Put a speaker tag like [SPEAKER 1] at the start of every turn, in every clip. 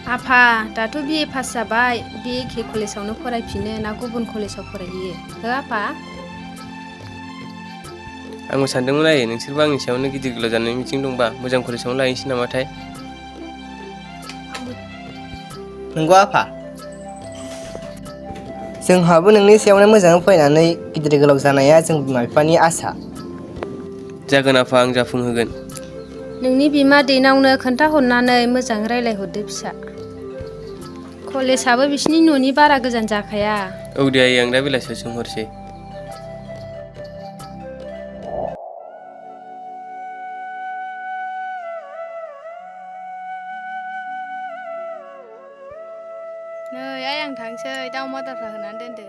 [SPEAKER 1] आफा दाथ' बिए पास जाबाय बे एखे कलेजावनो फरायफिनो ना गुबुन कलेजाव फरायहैयो हो आफा?
[SPEAKER 2] आंबो सानदोंमोन आयै नोंसोरबो आंनि सायावनो गिदिर गोलाव जानायनि मिजिं दंबा मोजां कलेजावनो लायनोसै नामाथाय।
[SPEAKER 3] नंगौ आफा जोंहाबो नोंनि सायावनो मोजाङै फरायनानै गिदिर गोलाव जानाया जों बिमा बिफानि आसा।
[SPEAKER 2] जागोन आफा आं जाफुंहोगोन।
[SPEAKER 1] नोंनि बिमा दैनावनो खोन्थाहरनानै मोजां रायज्लायहरदो फिसा। कलेजाबो बिसिनि न'नि बारा गोजान जाखाया।
[SPEAKER 2] औ दे आयै आं दा बेलासियाव सोंहरसै।
[SPEAKER 4] नै आइ आं थांसै दाउ आदारफ्रा होनानै दोनदो।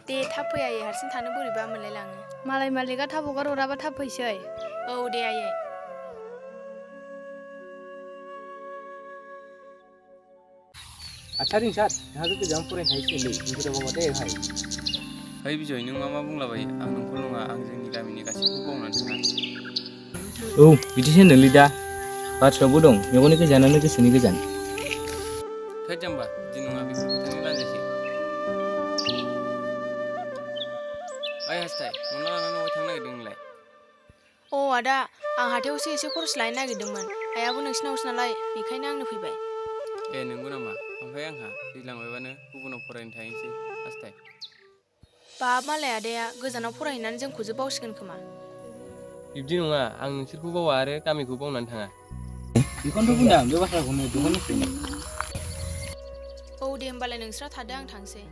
[SPEAKER 4] दे थाब फै आयै हारसिं थानो बोरैबा मोनलायलाङो। मालाय मालिकआ थाब हगार हराबा थाब फैसै। औ दे आयै।
[SPEAKER 3] आच्छा रिंसार नोंहाबो गोजानाव फरायनो थाहैसिगोनलै नोगोराव माबादे भाइ।
[SPEAKER 2] है बिजय नों मा बुंलाबायो आं नोंखौ नङा आं जोंनि गामिनि गासैखौबो बावनानै थाङा।
[SPEAKER 5] औ बिदिसो होनोलै दा बाथ्रायावबो दं मेगननि गोजानानो गोसोनि गोजान।
[SPEAKER 2] थोद जाम्बा बिदि नङा बेफोर खोथानि लान्जायसो। ओइ हासथाय मना लानानै अबाय थांनो नागिरदों नोंलाय?
[SPEAKER 4] अ आदा आं हाथायावसो एसे खरस लायनो नागिरदोंमोन आइयाबो नोंसिनावसो नालाय बेखायनो आंनो फैबाय।
[SPEAKER 2] ए नंगौ नामा ओमफ्राय आंहा दैज्लां बायबानो गुबुनाव फरायनो थाहैनोसै हासथाय।
[SPEAKER 4] बाब मालाय आदाया गोजानाव फरायहैनानै जोंखौसो बावसिगोन खोमा।
[SPEAKER 2] बिब्दि नङा आं नोंसोरखौ बावा आरो गामिखौ बावनानै थाङा।
[SPEAKER 5] बेखौनोथ' बुंदां बे बाथ्राखौनो दहायनिफ्रायनो।
[SPEAKER 4] औ दे होमबालाय नोंस्रा थादो आं थांसै।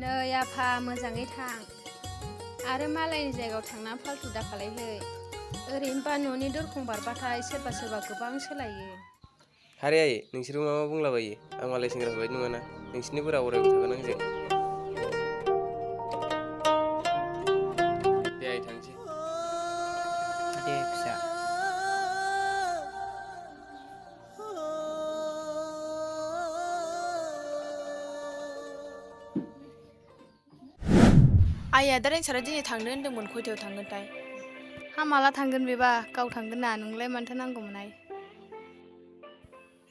[SPEAKER 1] नै आफा मोजाङै थां आरो मालायनि जायगायाव थांना फाल्थु दाखालायहै। ओरैनोबा न'नि दरखं बारबाथाय सोरबा सोरबा गोबां सोलायो।
[SPEAKER 2] हारे आयै नोंसोरबो मा बुंलाबायो आं मालाय सेंग्राफोर बायदि नङाना नोंसिनि बोराव अरायबो थागोन आंजों। दे आयै थांसै।
[SPEAKER 3] दे फिसा।
[SPEAKER 4] आइ आदा रिंसारा दिनै थांनो होन्दोंमोन खयथायाव थांगोनथाय? हा माला थांगोन बेबा गाव थांगोन ना नोंलाय मानोथो नांगौमोनहाय?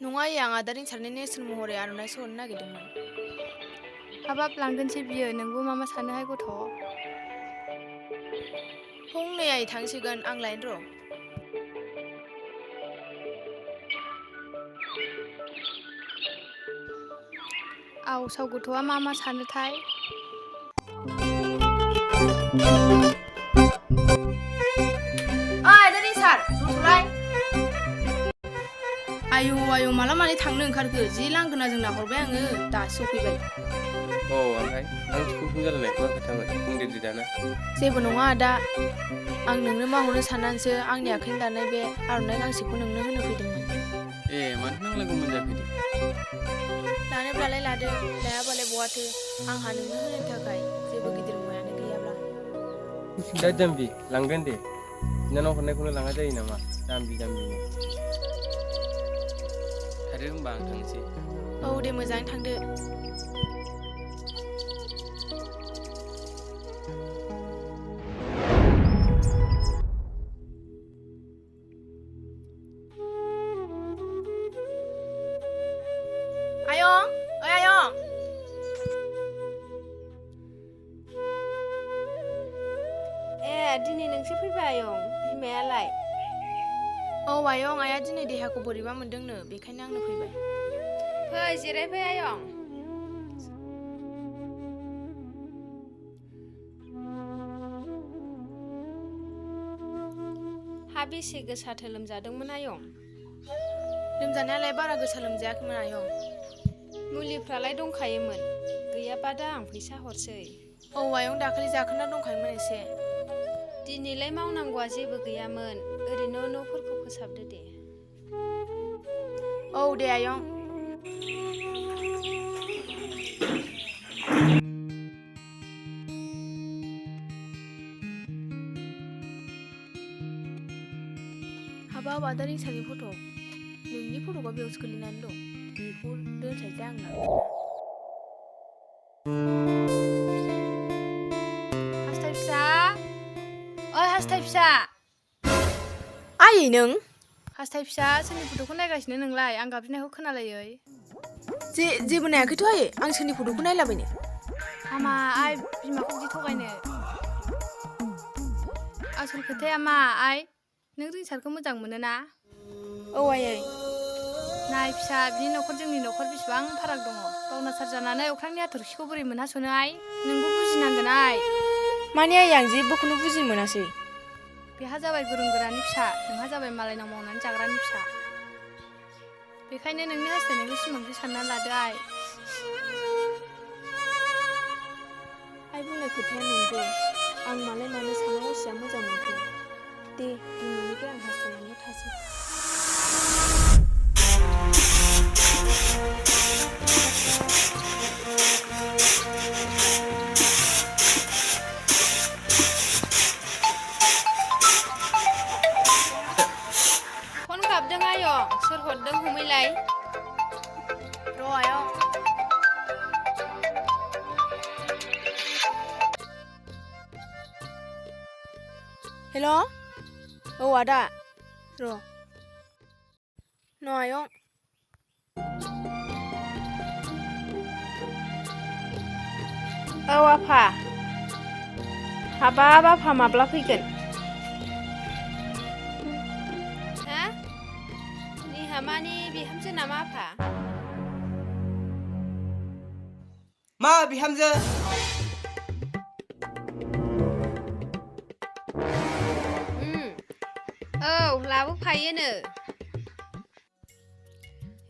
[SPEAKER 4] नङा आयै आं आदा रिंसारनि नेरसोन महरै आर'नाइसो हरनो नागिरदोंमोन। हाबाब लांगोनसै बियो नोंबो मा सानोहाय गथ'। हनै आयै थांसिगोन आं लायनो र'। आवसाव गथ'आ मा सानोथाय? ओइ आदा रिंसार रथ'लाय। आयौ माला मानि थांनो ओंखारखो जि लांगोनाजों नाहरबाय आङो दासो सफैबाय।
[SPEAKER 2] अ ओमफ्राय आं थिफुं जालायनाय मा खोथामोन बुंदेरदो दाना।
[SPEAKER 4] जेबो नङा आदा आं नोंनो मा हरनो साननानैसो आंनि आखाइजों दानाय बे आर'नाइ गांसेखौ नोंनो होनो फैदोंमोन।
[SPEAKER 2] ए मानोथो नांलायगौमोन जाखो दे।
[SPEAKER 4] लानोब्लालाय लादो लायाबालाय बहाथो आंहा नोंनो होनो थाखाय जेबो गिदिर मुवायानो गैयाब्ला।
[SPEAKER 2] दा जाम्बि लांगोन दे बिनानाव हरनायखौनो लाङा जायो नामा जाम्बिनो। थादो होनबा आं थांसै।
[SPEAKER 4] औ दे मोजाङै थांदो। आयं ओइ आयं।
[SPEAKER 1] ए दिनै नोंसो फैबाय आयं बिमायालाय?
[SPEAKER 4] औ आयं आइया दिनै देहाखौ बोरैबा मोनदोंनो बेखायनो आंनो फैबाय।
[SPEAKER 1] फै जिरायफै आयं। हा बेसे गोसाथो लोमजादोंमोन आयं?
[SPEAKER 4] लोमजानायालाय बारा गोसा लोमजायाखैमोन आयं।
[SPEAKER 1] मुलिफ्रालाय दंखायोमोन गैयाबा दा आं फैसा हरसै।
[SPEAKER 4] औ आयं दाखालि जाखोना दंखायोमोन एसे।
[SPEAKER 1] दिनैलाय मावनांगौआ जेबो गैयामोन ओरैनो न'फोरखौ फोसाबदो दे।
[SPEAKER 4] औ दे आयं। हाबाब आदा रिंसारनि फट'। नोंनि फट'आ बेयावसो गोलैनानै दं बेखौ दोनस्लायस्लाय आं लांफिनना। हास्थाय फिसा
[SPEAKER 6] आयै नों
[SPEAKER 4] हास्थाय फिसा सोरनि फट'खौ नायगासिनो नोंलाय आं गाबज्रिनायखौ खोनालायै
[SPEAKER 6] जेबो नायाखैथ' आयै आं सोरनि फट'खौ नायलाबायनो
[SPEAKER 4] हामा आइ बिमाखौ बिदि थगायनो आसल खोथाया मा आइ नों रिंसारखौ मोजां मोनो ना
[SPEAKER 6] औ आयै
[SPEAKER 4] नाय फिसा बिनि न'खर जोंनि न'खर बेसेबां फाराग दङ बावनासार जानानै अख्रांनि हाथरखिखौ बोरै मोनहास'नो आइ नोंबो बुजिनांगोन आइ
[SPEAKER 6] माने आयै आं जेबोखौनो बुजिनो मोनासै
[SPEAKER 4] बेहा जाबाय गोरों गोरानि फिसा नोंहा जाबाय मालायनाव मावनानै जाग्रानि फिसा बेखायनो नोंनि हास्थायनायखौ सिमांखौ सानना लादो आइ
[SPEAKER 6] आइ बुंनाय खोथाया नंगौ आं मालाय मानो साना हसिया मोजां मोनखो दे दिनैनिफ्राय आं हास्थायनानै थासै
[SPEAKER 1] फन गाबदों आयं सोर हरदों हमैलाय
[SPEAKER 4] र' आयं
[SPEAKER 6] हेल' औ आदा र' आयं
[SPEAKER 1] औ आफा हाबाब आफा माब्ला फैगोन हा निहामानि बिहामजो नामा आफा
[SPEAKER 3] मा बिहामजो
[SPEAKER 1] औ लाबोफायोनो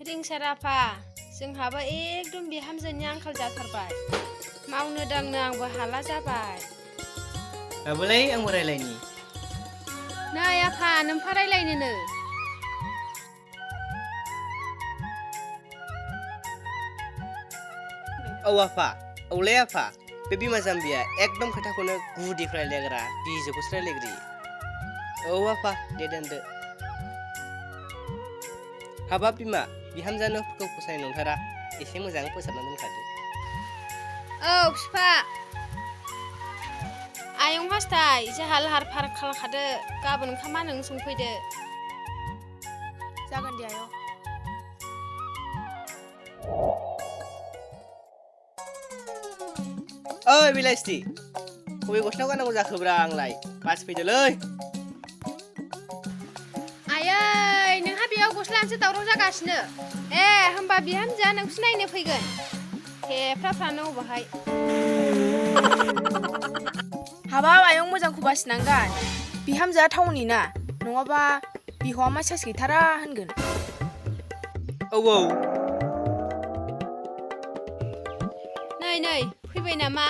[SPEAKER 1] रिंसार आफा जोंहाबो एकदम बिहामजोनि आंखाल जाथारबाय मावनो दांनो आंबो हाला जाबाय
[SPEAKER 3] लाबोलाय आंबो रायलायनि
[SPEAKER 1] नै आफा नोमफा रायलायनोनो
[SPEAKER 3] औ आफा औलै आफा बे बिमा जाम्बिया एकदम खोथाखौनो गुदिनिफ्राय रायलायग्रा बिजौखौसो रायलायग्रोयो औ आफा दे दोनदो हाबाब बिमा बिहामजानो फसायनाय नंथारा एसे मोजाङै फोसाबना दोनखादो
[SPEAKER 1] औ फिफा आयं हास्थाय जोंहा लाहार फाहार खालामखादो गाबोन ओंखामा नों संफैदो
[SPEAKER 6] जागोन दे आयं
[SPEAKER 3] ओइ बिलायस्ति बबे गस्लायाव गाननांगौ जाखोब्रा आंलाय बास फैदोलै
[SPEAKER 1] आयै नोंहा बेयाव गस्लायानोसो दावराव जागासिनो ए होमबा बिहामजोआ नोंखौसो नायनो फैगोन थेफ्राफ्रानो अबाहाय
[SPEAKER 6] हाबाब आयं मोजांखौ बासिनांगोन बिहामजोआ टाउननि ना नङाबा बिहावा मा साइस गैथारा होनगोन
[SPEAKER 3] औ
[SPEAKER 1] नै फैबाय नामा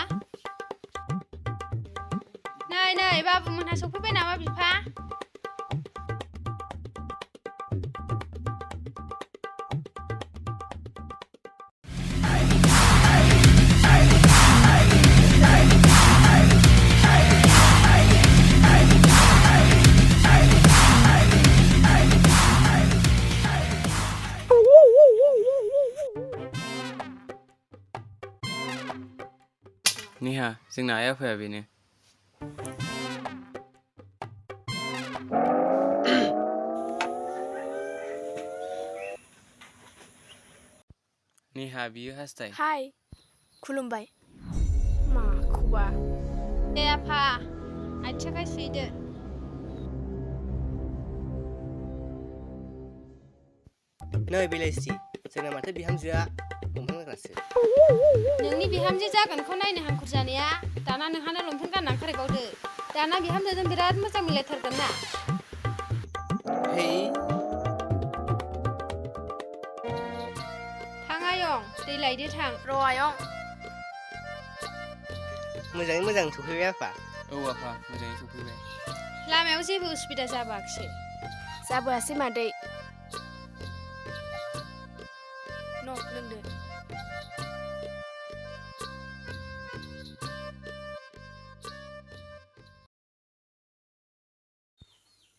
[SPEAKER 1] नै बाबुमोनहा सफैबाय नामा बिफा
[SPEAKER 2] निहा जोंना आइ आफाया बेनो निहा बियो हास्थाय
[SPEAKER 6] हाय खुलुमबाय माखौबा
[SPEAKER 1] दे आफा आथिंखौ सुइदो
[SPEAKER 3] नै बिलायस्ति जोंना माथो बिहामजोआ लंपेन्ट गानग्रासो
[SPEAKER 1] नोंनि बिहामजो जागोनखौ नायनो हांखुर जानाया दाना नोंहानो लंपेन्ट गाननानै खारबावदो दाना बिहामजोजों बिराद मोजां मिलायथारगोन ना
[SPEAKER 3] हे
[SPEAKER 1] थां आयं दै लायदो थां
[SPEAKER 6] र' आयं
[SPEAKER 3] मोजाङै मोजां सफैबाय आफा
[SPEAKER 2] औ आफा मोजाङै सफैबाय
[SPEAKER 1] लामायाव जेबो उसुबिदा जाबोआखिसै
[SPEAKER 6] जाबोआसै मादै लोंदो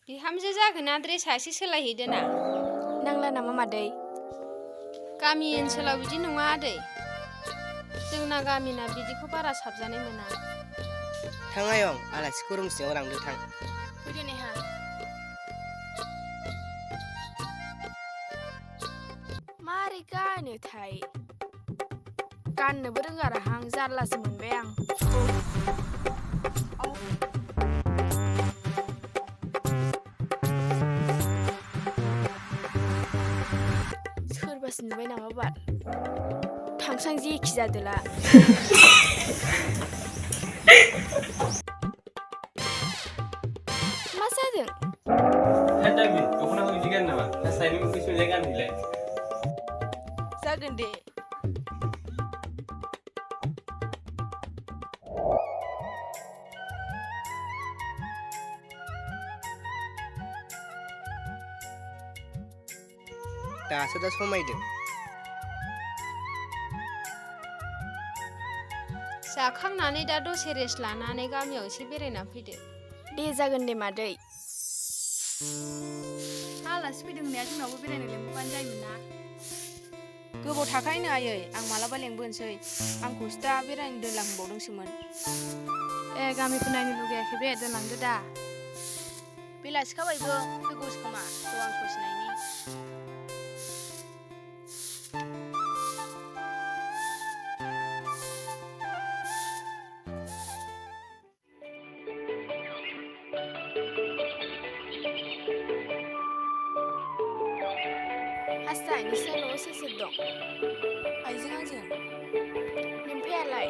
[SPEAKER 1] बिहामजो जागोना ड्रेसा एसे सोलायहैदो ना
[SPEAKER 6] नांला नामा मादै
[SPEAKER 1] गामि ओनसोलाव बिदि नङा आदै जोंना गामिना बिदिखौ बारा साबजानाय मोना
[SPEAKER 3] थां आयं आलासिखौ रुम सिङाव लांदो थां
[SPEAKER 4] मारै गानोथाय गाननोबो रोङा राहां जारलासो मोनबाय आं सोरबासो नुबाय नामा बाल थांसां जेखि जादोला मा जादों
[SPEAKER 2] दामि दख'नाखौ बिदि गानो नामा दा साइडनि कुइसनजों गानहैलाय
[SPEAKER 4] जागोन दे
[SPEAKER 3] दासो दा समायदों
[SPEAKER 1] जाखांनानै दा दसे रेस्ट लानानै गामियाव एसे बेरायना फैदो
[SPEAKER 4] दे जागोन दे मादै
[SPEAKER 6] आलासि फैदों होननाया जोंनावबो बेरायनो लेंहरबानो जायोमोन ना
[SPEAKER 4] गोबाव थाखायनो आयै आं मालाबा लेंबोनोसै आंखौसो दा बेरायनो दोनलांबावदोंसोमोन
[SPEAKER 6] ए गामिखौ नायनो लुगैयाखै बे दोनलांदो दा
[SPEAKER 4] बेलासिखाबायबो फैगौसो खोमा थ' आं ससे नायनि हास्ताय नोंस्रा न'आव सोर सोर दं आइजों आंजों नोमफायालाय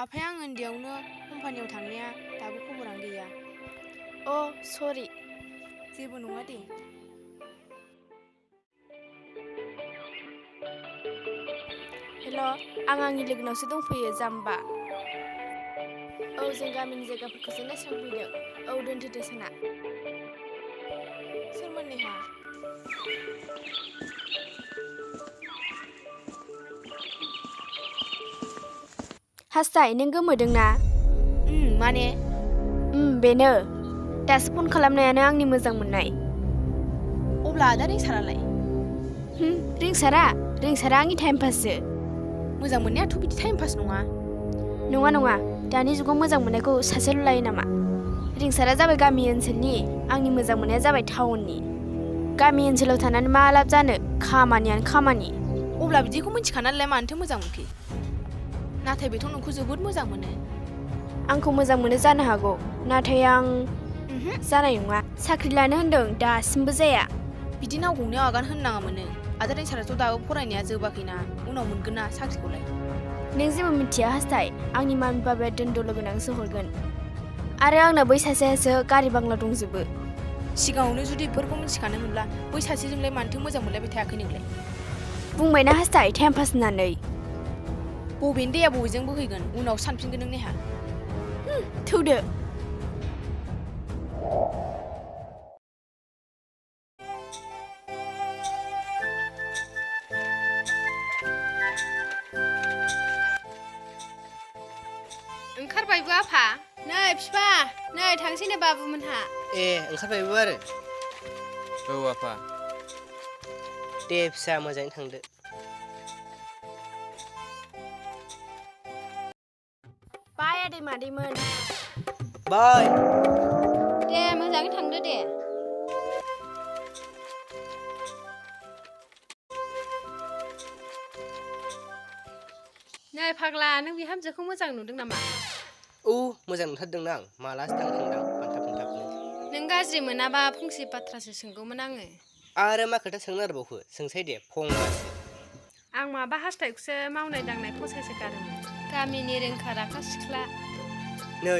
[SPEAKER 4] आफाया आं उन्दैयावनो कम्पानियाव थांनाया दाबो खबरानो गैया अ सरि जेबो नङा दे हेल' आं आंनि लोगोनावसो दंफैयो जाम्बा औ जों गामिनि जायगाफोरखौसो नायस्रांफैदों औ दोनथ'दो सना सोरमोन नेहा हास्ताय नों गोमोदों ना माने बेनो दासो फन खालामनायानो आंनि मोजां मोननाय अब्ला आदा रिंसारालाय रिंसारा आंनि टाइम पाससो मोजां मोननायाथ' बिदि टाइम पास नङा नङा दानि जुगाव मोजां मोननायखौ सासेल' लायो नामा रिंसारा जाबाय गामि ओनसोलनि आंनि मोजां मोननाया जाबाय टाउननि गामि ओनसोलाव थानानै मा लाब जानो खामानियानो खामानि अब्ला बिदिखौ मिथिखानानैलाय मानोथो मोजां मोनखि नाथाय बेथ' नोंखौ जोबोद मोजां मोनो आंखौ मोजां मोनो जानो हागौ नाथाय आं जानाय नङा साख्रि लानो होन्दों दासिमबो जाया बिदि नाव गंनायाव आगान होननाङा मोनो आदा रिंसाराथ' दाबो फरायनाया जोबाखैना उनाव मोनगोन ना साख्रिखौलाय नों जेबो मिथिया हास्ताय आंनि मामि बाबाया दोनदोल' गोनांसो हरगोन आरो आंना बै सासेयासो गारि बांला दंजोबो सिगाङावनो जुदि बेफोरखौ मिथिखानो मोनब्ला बै सासेजोंलाय मानोथो मोजां मोनलायबाय थायाखै नोंलाय बुंबायना हास्ताय टाइम पास होननानै बबेनि दैया बबेजों बोहैगोन उनाव सानफिनगोन नों नेहा थौदो
[SPEAKER 1] ओंखारबायबो आफा नै फिफा नै थांसैनो बाबुमोनहा
[SPEAKER 3] ए ओंखारबायबो आरो
[SPEAKER 2] औ आफा
[SPEAKER 3] दे फिसा मोजाङै थांदो
[SPEAKER 4] बाय आदै मादैमोन
[SPEAKER 3] बाय
[SPEAKER 1] दे मोजाङै थांदो दे नै फाग्ला नों बिहामजोखौ मोजां नुदों नामा
[SPEAKER 3] मोजां नुथारदोंना आं मालासो थांदों फान्थाब
[SPEAKER 1] नों गाज्रि मोनाबा फंसे बाथ्रासो सोंगौमोन आङो
[SPEAKER 3] आरो मा खोथा सोंनो आरोबावखो सोंसाय दे फंबासो
[SPEAKER 1] आं माबा हास्थायखौसो मावनाय दांनाय फसायसो गारोमोन गामिनि रोंखा राखा सिख्ला
[SPEAKER 3] नै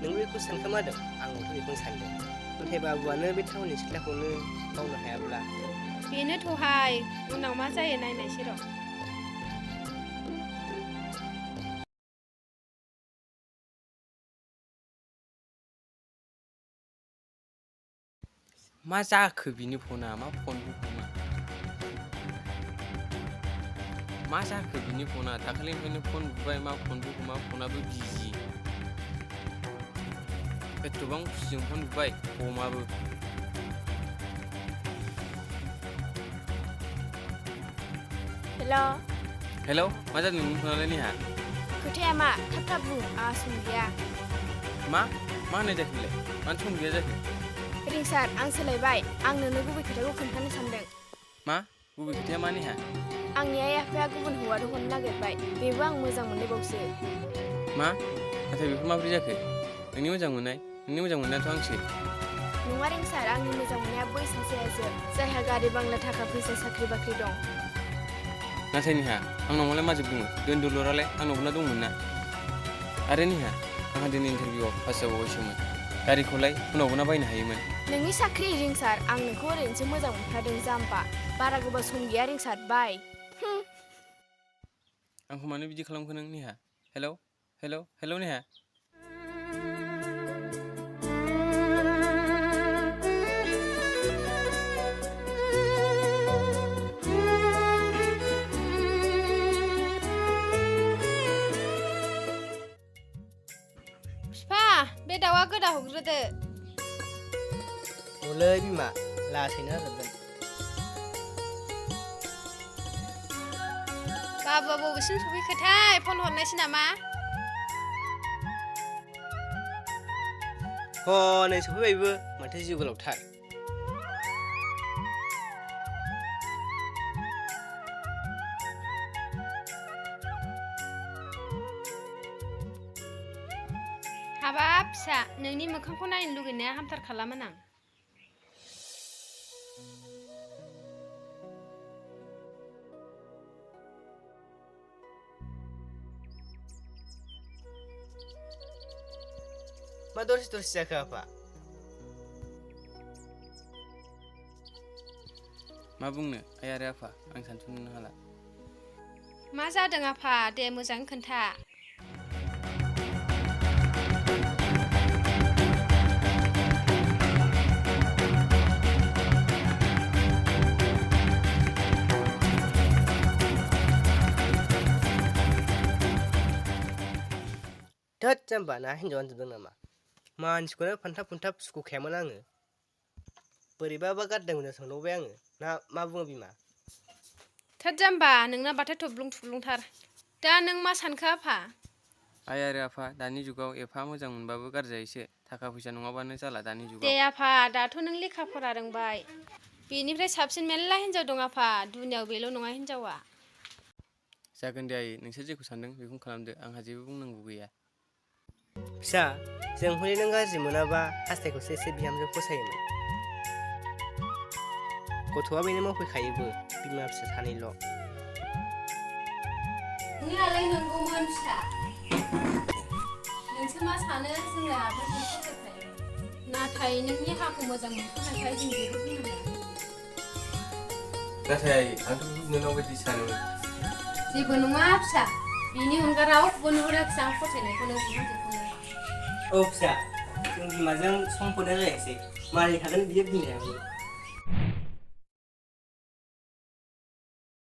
[SPEAKER 3] नों बेखौ सानखोमादों आंबोथ' बेखौनो सानदों नाथाय बाबुआनो बे टाउननि सिख्लाखौनो मावनो हायाब्ला
[SPEAKER 1] बेनोथ'हाय उनाव मा जायो नायनायसै र'
[SPEAKER 2] मा जाखो बिनि फना मा फनबो हमा मा जाखो बिनि फना दाखालिनिफ्रायनो फन बुबाय मा फनबो हमा फनाबो बिजि एथ'बां खुसिजों फन बुबाय हमाबो हेलौ मा जादों नोंनि फनालाय नेहा
[SPEAKER 4] खोथाया मा थाब बुं आंहा सम गैया
[SPEAKER 2] मा होननाय जाखोलाय मानो सम गैया जाखो
[SPEAKER 4] रिंसार आं सोलायबाय आं नोंनो गुबै खोथाखौ खोन्थानो सानदों
[SPEAKER 2] मा गुबै खोथाया मा निहा
[SPEAKER 4] आंनि आइ आफाया गुबुन हौवा दहनो नागिरबाय बेबो आं मोजां मोननायबावसो
[SPEAKER 2] मा नाथाय बेफोर माबोरै जाखो नोंनि मोजां मोननायाथ' आंसो
[SPEAKER 4] नङा रिंसार आंनि मोजां मोननाया बै सासेयासो जायहा गारि बांला थाखा फैसा साख्रि बाख्रि दं
[SPEAKER 2] नाथाय निहा आंनाव मालाय माजोब दङ दोन दौलरालाय आंनावबो ना दंमोन ना आरो निहा आंहा दिनै इन्टारभिउआव पास जाबावबायसोमोन गारिखौलाय उनावबो ना बायनो हायोमोन
[SPEAKER 4] नोंनि साख्रि रिंसार आं नोंखौ ओरैनोसो मोजां मोनखादों जाम्बा बारा गोबाव सम गैया रिंसार बाय
[SPEAKER 2] आंखौ मानो बिदि खालामखो नों निहा हेलौ निहा
[SPEAKER 1] बिफा बे दाउआ गोदा हरग्रोदो
[SPEAKER 3] औलै बिमा लासैनो हाजोबगोन
[SPEAKER 1] बाबुआ बबेसिम सफैखोथाय फन हरनायसै नामा
[SPEAKER 3] नै सफैबायबो माथो जिउ गोलावथार
[SPEAKER 1] हाबाब फिसा नोंनि मोखांखौ नायनो लुगैनाया हामथार खालामोन आं
[SPEAKER 3] मा दरसि जाखो आफा
[SPEAKER 2] मा बुंनो आइ आरो आफा आं सानस'नोनो हाला
[SPEAKER 1] मा जादों आफा दे मोजां खोन्था
[SPEAKER 3] थोद जाम्बा ना हिन्जावानो जोबदों नामा मानसिखौनो फान्थाब फुन्थाब सुखुखायामोन आङो बोरैबाबा गारदों सोंदावबाय आङो ना मा बुङो बिमा
[SPEAKER 1] थोद जाम्बा नोंना बाथौ थुब्लुंथार दा नों मा सानखो आफा
[SPEAKER 2] आइ आरो आफा दानि जुगाव एफा मोजां मोनबाबो गारजायोसो थाखा फैसा नङाबानो जाला दानि जुगाव
[SPEAKER 1] दे आफा दाथ' नों लेखा फरा रोंबाय बेनिफ्राय साबसिन मेल्ला हिन्जाव दं आफा दुनियाव बेल' नङा हिन्जावा
[SPEAKER 2] जागोन दे आइ नोंसोर जेखौ सानदों बेखौनो खालामदो आंहा जेबो बुंनांगौ गैया
[SPEAKER 3] फिसा जों हले नों गाज्रि मोनाबा हास्थायखौसो एसे बिहामजो फसायोमोन गथ'आ बेनो मावफैखायोबो बिमा फिसा सानैल'
[SPEAKER 1] नोंनालाय नंगौमोन फिसा नोंसो मा सानो जोंना आब'खौ फसायखायो नाथाय नोंनि हाखौ मोजां मोनखानायखाय जों जेबो बुंनो हाया
[SPEAKER 2] नाथाय आंथ' नोंनाव बायदि सानोमोन
[SPEAKER 1] जेबो नङा फिसा बेनि अनगा रावबो नुहुराखिसै आं फसायनायखौनो बिहामजोखौनो
[SPEAKER 3] औ फिसा जों बिमाजों समखौनो रायलायनोसै मारै थागोन बियो बिमायाबो